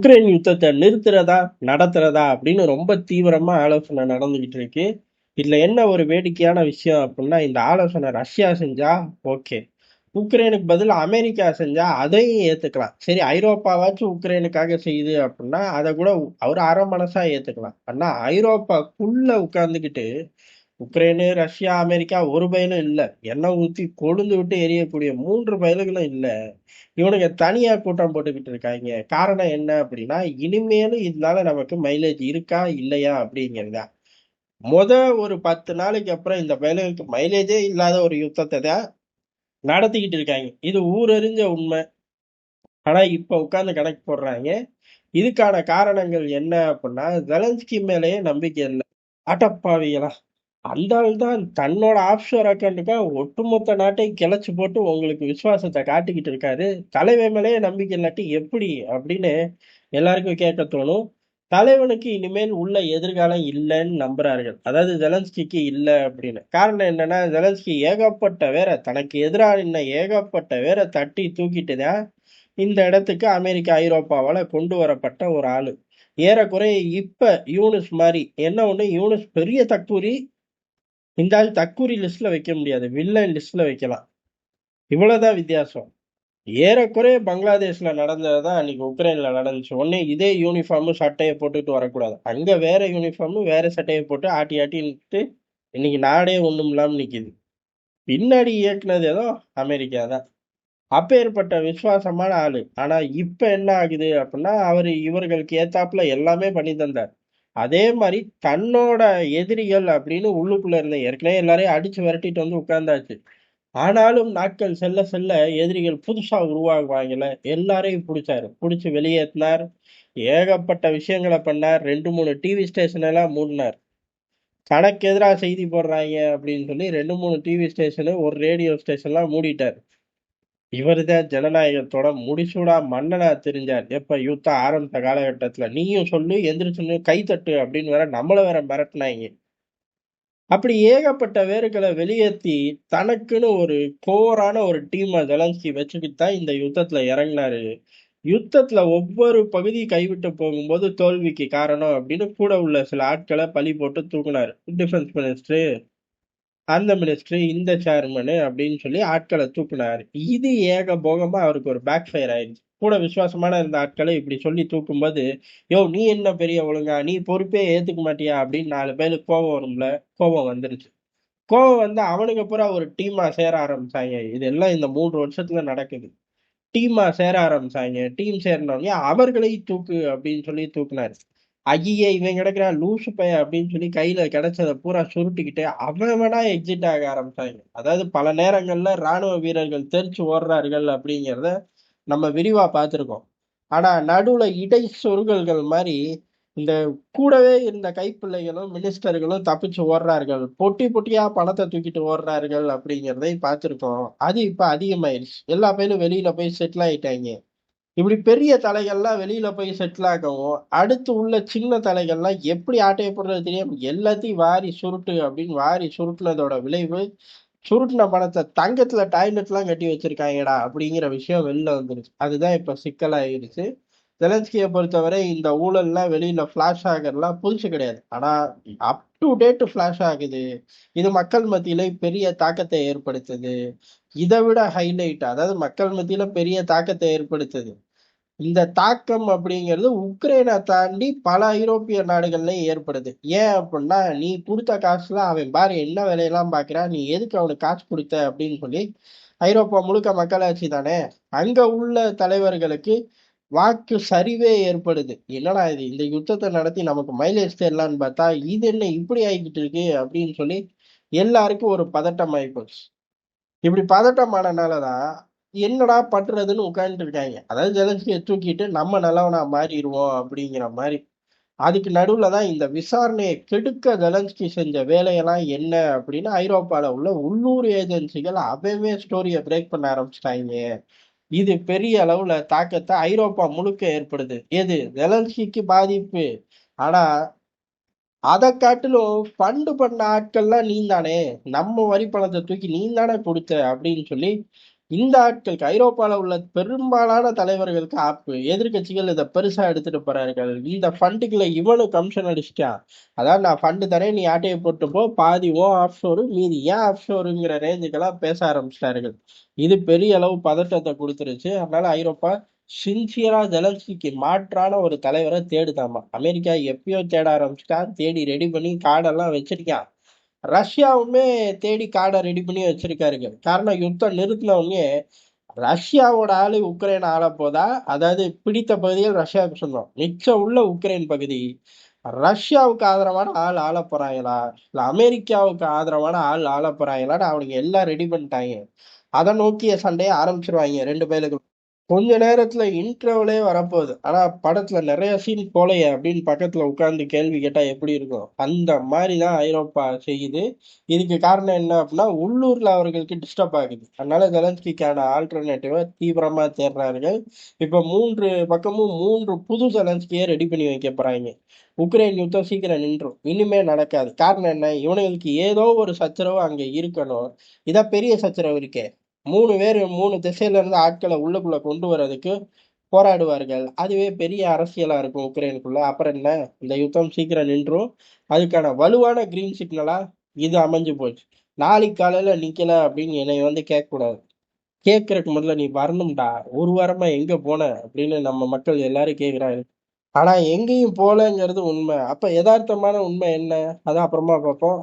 Ukraine யுத்தத்தை நிறுத்துறதா நடத்துறதா அப்படின்னு ரொம்ப தீவிரமா ஆலோசனை நடந்துகிட்டு இருக்கு. இதுல என்ன ஒரு வேடிக்கையான விஷயம் அப்படின்னா, இந்த ஆலோசனை ரஷ்யா செஞ்சா ஓகே, உக்ரைனுக்கு பதில் அமெரிக்கா செஞ்சா அதையும் ஏத்துக்கலாம். சரி, ஐரோப்பாவாச்சும் உக்ரைனுக்காக செய்யுது அப்படின்னா அதை கூட அவர் அரை மனசா ஏத்துக்கலாம். ஆனா ஐரோப்பாக்குள்ள உட்கார்ந்துகிட்டு உக்ரைனு, ரஷ்யா, அமெரிக்கா ஒரு பயனும் இல்ல. எண்ணெய் ஊத்தி கொழுந்து விட்டு எரியக்கூடிய 3 பயலுகளும் இல்ல. இவனுங்க தனியா கூட்டம் போட்டுக்கிட்டு இருக்காங்க. காரணம் என்ன அப்படின்னா, இனிமேலும் இதனால நமக்கு மைலேஜ் இருக்கா? இல்லையா? அப்படிங்கிறதுதான். மொத ஒரு 10 நாளைக்கு அப்புறம் இந்த பயலுகளுக்கு மைலேஜே இல்லாத ஒரு யுத்தத்த தான் நடத்திக்கிட்டு இருக்காங்க. இது ஊரறிஞ்ச உண்மை. ஆனா இப்ப உட்கார்ந்து கணக்கு போடுறாங்க. இதுக்கான காரணங்கள் என்ன அப்படின்னா, ஜெலன்ஸ்கி மேலேயே நம்பிக்கை இல்ல. அடப்பாவிகளா! அந்த ஆள் தான் தன்னோட ஆஃப்ஷோர் அக்கௌண்ட்டுக்காக ஒட்டுமொத்த நாட்டையும் கிளச்சு போட்டு உங்களுக்கு விசுவாசத்தை காட்டிக்கிட்டு இருக்காரு. தலைவன் மேலேயே நம்பிக்கை இல்லாட்டி எப்படி அப்படின்னு எல்லாருக்கும் கேட்க தோணும். தலைவனுக்கு இனிமேல் உள்ள எதிர்காலம் இல்லைன்னு நம்புறார்கள். அதாவது ஜெலன்ஸ்கிக்கு இல்ல அப்படின்னு. காரணம் என்னன்னா, ஜெலன்ஸ்கி ஏகப்பட்ட பேரை தனக்கு எதிராக நின்ன ஏகப்பட்ட பேரை தட்டி தூக்கிட்டு தான் இந்த இடத்துக்கு அமெரிக்கா, ஐரோப்பாவால கொண்டு வரப்பட்ட ஒரு ஆளு. ஏறக்குறைய இப்ப யூனுஸ் மாதிரி என்ன ஒண்ணு, யூனுஸ் பெரிய தற்கூரி. இந்த ஆள் தற்கூரி லிஸ்ட்ல வைக்க முடியாது, வில்லன் லிஸ்ட்ல வைக்கலாம். இவ்வளவுதான் வித்தியாசம். ஏறக்குறைய பங்களாதேஷ்ல நடந்ததுதான் அன்னைக்கு உக்ரைன்ல நடந்துச்சு. ஒண்ணு இதே யூனிஃபார்ம் சட்டையை போட்டுட்டு வரக்கூடாது, அங்க வேற யூனிஃபார்ம் வேற சட்டையை போட்டு ஆட்டி ஆட்டி நிறுத்து. இன்னைக்கு நாடே ஒண்ணும் இல்லாம நிக்குது. பின்னாடி இயக்குனது ஏதோ அமெரிக்கா தான். அப்பேற்பட்ட விசுவாசமான ஆளு. ஆனா இப்ப என்ன ஆகுது அப்படின்னா, அவரு இவர்களுக்கு ஏத்தாப்புல எல்லாமே பண்ணி தந்தார். அதே மாதிரி தன்னோட எதிரிகள் அப்படின்னு உள்ளுக்குள்ள இருந்த ஏற்கனவே எல்லாரையும் அடிச்சு விரட்டிட்டு வந்து உட்கார்ந்தாச்சு. ஆனாலும் நாட்கள் செல்ல செல்ல எதிரிகள் புதுசா உருவாகுவாங்கல்ல, எல்லாரையும் புடிச்சாரு. புடிச்சு வெளியேத்தினார். ஏகப்பட்ட விஷயங்களை பண்ணார். 2 3 டிவி ஸ்டேஷன் எல்லாம் மூடினார். தனக்கு எதிராக செய்தி போடுறாங்க அப்படின்னு சொல்லி 2 3 டிவி ஸ்டேஷனு, ஒரு ரேடியோ ஸ்டேஷன்லாம் மூடிட்டார். இவர்தான் ஜனநாயகத்தோட முடிசூடா மன்னனா தெரிஞ்சார். எப்ப யுத்தம் ஆரம்பித்த காலகட்டத்துல நீயும் சொல்லு, எந்திரிச்சு கை தட்டு அப்படின்னு வேற நம்மள வேற மிரட்டினாங்க. அப்படி ஏகப்பட்ட வேர்களை வெளியேத்தி தனக்குன்னு ஒரு கோரான ஒரு டீமை ஜெலன்ஸ்கி வச்சுக்கிட்டு தான் இந்த யுத்தத்துல இறங்கினாரு. யுத்தத்துல ஒவ்வொரு பகுதி கைவிட்டு போகும்போது தோல்விக்கு காரணம் அப்படின்னு கூட உள்ள சில ஆட்களை பழி போட்டு தூக்குனாரு. டிஃபென்ஸ் மினிஸ்டர், அந்த மினிஸ்டர், இந்த சேர்மனு அப்படின்னு சொல்லி ஆட்களை தூக்குனாரு. இது ஏகபோகமா அவருக்கு ஒரு பேக் ஃபயர் ஆயிடுச்சு. கூட விசுவாசமான இருந்த ஆட்களை இப்படி சொல்லி தூக்கும்போது, யோ நீ என்ன பெரிய ஒழுங்கா, நீ பொறுப்பே ஏத்துக்க மாட்டியா அப்படின்னு 4 பேருக்கு கோபம் வரும்ல. கோபம் வந்துருச்சு. கோபம் வந்து அவனுக்கு பூரா ஒரு டீமா சேர ஆரம்பிச்சாங்க. இதெல்லாம் இந்த 3 வருஷத்துல நடக்குது. டீமா சேர ஆரம்பிச்சாங்க. டீம் சேர்ந்தோடனே அவர்களை தூக்கு அப்படின்னு சொல்லி தூக்குனாரு. ஐயே இவன் கிடக்குறான் லூசு பையன் அப்படின்னு சொல்லி கையில கிடைச்சதை பூரா சுருட்டிக்கிட்டு அவனா எக்ஸிட் ஆக ஆரம்பிச்சாங்க. அதாவது பல நேரங்கள்ல ராணுவ வீரர்கள் தெரிச்சு ஓடுறார்கள் அப்படிங்கிறத நம்ம விரிவா பார்த்திருக்கோம். ஆனா நடுவுல இடை சொருகல்கள் மாதிரி இந்த கூடவே இருந்த கைப்பிள்ளைகளும் மினிஸ்டர்களும் தப்பிச்சு ஓடுறார்கள். பொட்டி பொட்டியா பணத்தை தூக்கிட்டு ஓடுறார்கள் அப்படிங்கிறதை பார்த்திருக்கோம். அது இப்ப அதிகமாயிருச்சு. எல்லா பேரும் வெளியில போய் செட்டில் ஆயிட்டாங்க. இப்படி பெரிய தலைகள்லாம் வெளியில போய் செட்டில் ஆகவும், அடுத்து உள்ள சின்ன தலைகள்லாம் எப்படி ஆட்டைய போடுறது தெரியாம எல்லாத்தையும் வாரி சுருட்டு அப்படின்னு வாரி சுருட்டுனதோட விளைவு, சுருட்டுன பணத்தை தங்கத்துல டாய்லெட்லாம் கட்டி வச்சிருக்காங்கடா அப்படிங்கிற விஷயம் வெளில வந்துருச்சு. அதுதான் இப்ப சிக்கலாயிருச்சு. ஜெலன்ஸ்கியை பொறுத்தவரை இந்த ஊழல்லாம் வெளியில ஃபிளாஷ் ஆகறதுலாம் புதுசு கிடையாது. ஆனா அப் டு டேட் ஃபிளாஷ் ஆகுது. இது மக்கள் மத்தியில பெரிய தாக்கத்தை ஏற்படுத்துது. இதை விட ஹைலைட், அதாவது மக்கள் மத்தியில பெரிய தாக்கத்தை ஏற்படுத்துது. இந்த தாக்கம் அப்படிங்கிறது உக்ரைனை தாண்டி பல ஐரோப்பிய நாடுகள்லயும் ஏற்படுது. ஏன் அப்படின்னா, நீ கொடுத்த காசுல அவன் பாரு என்ன வேலையெல்லாம் பார்க்கிறான், நீ எதுக்கு அவனுக்கு காசு கொடுத்த அப்படின்னு சொல்லி ஐரோப்பா முழுக்க மக்களாட்சி தானே, அங்க உள்ள தலைவர்களுக்கு வாக்கு சரிவே ஏற்படுது. என்னடா இது, இந்த யுத்தத்தை நடத்தி நமக்கு மைலேஜ் தேரலான்னு பார்த்தா இது என்ன இப்படி ஆகிக்கிட்டு இருக்கு அப்படின்னு சொல்லி எல்லாருக்கும் ஒரு பதட்டம் ஆயிப்போச்சு. இப்படி பதட்டமானனாலதான் என்னடா பண்றதுன்னு உட்கார்ந்துட்டு இருக்காங்க. அதாவது ஜெலன்ஸ்கியை தூக்கிட்டு நம்ம நல்லவனா மாறிடுவோம் அப்படிங்கிற மாதிரி. அதுக்கு நடுவுல தான் இந்த விசாரணையை கெடுக்க ஜெலன்ஸ்கி செஞ்ச வேலையெல்லாம் என்ன அப்படின்னு ஐரோப்பால உள்ள உள்ளூர் ஏஜென்சிகள் அவவே ஸ்டோரியை பிரேக் பண்ண ஆரம்பிச்சிட்டாங்க. இது பெரிய அளவுல தாக்கத்தை ஐரோப்பா முழுக்க ஏற்படுது. எது ஜெலன்ஸ்கிக்கு பாதிப்பு. ஆனா அதை காட்டிலும் ஃபண்டு பண்ண ஆட்கள்லாம் நீ தானே, நம்ம வரி பணத்தை தூக்கி நீ தானே கொடுத்த அப்படின்னு சொல்லி இந்த ஆட்களுக்கு ஐரோப்பால உள்ள பெரும்பாலான தலைவர்களுக்கு ஆப்பு. எதிர்க்கட்சிகள் இதை பெருசா எடுத்துட்டு போறார்கள். இந்த ஃபண்டுக்குள்ள இவனும் கமிஷன் அடிச்சிட்டான். அதாவது நான் ஃபண்டு தரேன், நீ ஆட்டையை போட்டு போ, பாதி ஓ ஆஃப் ஷோரு, மீதி ஏன் ஆஃப் ஷோருங்கிற ரேஞ்சுக்கெல்லாம் பேச ஆரம்பிச்சிட்டார்கள். இது பெரிய அளவு பதட்டத்தை கொடுத்துருச்சு. அதனால ஐரோப்பா சின்சியரா ஜெலன்ஸ்கிக்கு மாற்றான ஒரு தலைவரை தேடுதாமா. அமெரிக்கா எப்பயோ தேட ஆரம்பிச்சிட்டான். தேடி ரெடி பண்ணி கார்டெல்லாம் வச்சிருக்கான். ரஷ்யாவுமே தேடி கார்டை ரெடி பண்ணி வச்சிருக்காருங்க. காரணம், யுத்தம் நிறுத்தின உடனே ரஷ்யாவோட ஆளு உக்ரைன் ஆள போதா, அதாவது பிடித்த பகுதிகள் ரஷ்யாவுக்கு சொந்தம், மிச்சம் உள்ள உக்ரைன் பகுதி ரஷ்யாவுக்கு ஆதரவான ஆள் ஆள போறாங்களா, இல்ல அமெரிக்காவுக்கு ஆதரவான ஆள் ஆள போறாங்களான்னு அவனுங்க எல்லாம் ரெடி பண்ணிட்டாங்க. அதை நோக்கிய சண்டையை ஆரம்பிச்சிருவாங்க ரெண்டு பேருக்கு. கொஞ்ச நேரத்துல இன்ட்ரோவலே வரப்போகுது. ஆனா படத்துல நிறைய சீன் போலையே அப்படின்னு பக்கத்துல உட்கார்ந்து கேள்வி கேட்டா எப்படி இருக்கும்? அந்த மாதிரிதான் ஐரோப்பா செய்யுது. இதுக்கு காரணம் என்ன அப்படின்னா, உள்ளூர்ல அவர்களுக்கு டிஸ்டர்ப் ஆகுது. அதனால ஜெலன்ஸ்கிக்கான ஆல்டர்னேட்டிவா தீவிரமா தேடுறார்கள். இப்ப மூன்று பக்கமும் மூன்று புது ஜெலன்ஸ்கியை ரெடி பண்ணி வைக்க போறாங்க. உக்ரைன் யுத்தம் சீக்கிரம் நின்றும், இனிமே நடக்காது. காரணம் என்ன? இவனுங்களுக்கு ஏதோ ஒரு சச்சரவு அங்க இருக்கணும். இதான் பெரிய சச்சரவு இருக்கே. 3 பேர் 3 திசையில இருந்து ஆட்களை உள்ளுக்குள்ள கொண்டு வர்றதுக்கு போராடுவார்கள். அதுவே பெரிய அரசியலா இருக்கும் உக்ரைனுக்குள்ள. அப்புறம் என்ன, இந்த யுத்தம் சீக்கிரம் நின்றும். அதுக்கான வலுவான கிரீன் சிக்னலா இது அமைஞ்சு போச்சு. நாளைக்கு காலையில நிக்கல அப்படின்னு என்னை வந்து கேட்க கூடாது. கேட்கறதுக்கு முதல்ல நீ வரணும்டா, ஒரு வாரமா எங்க போன அப்படின்னு நம்ம மக்கள் எல்லாரும் கேக்குறாங்க. ஆனா எங்கேயும் போலங்கிறது உண்மை. அப்ப யதார்த்தமான உண்மை என்ன? அதான் அப்புறமா பார்ப்போம்.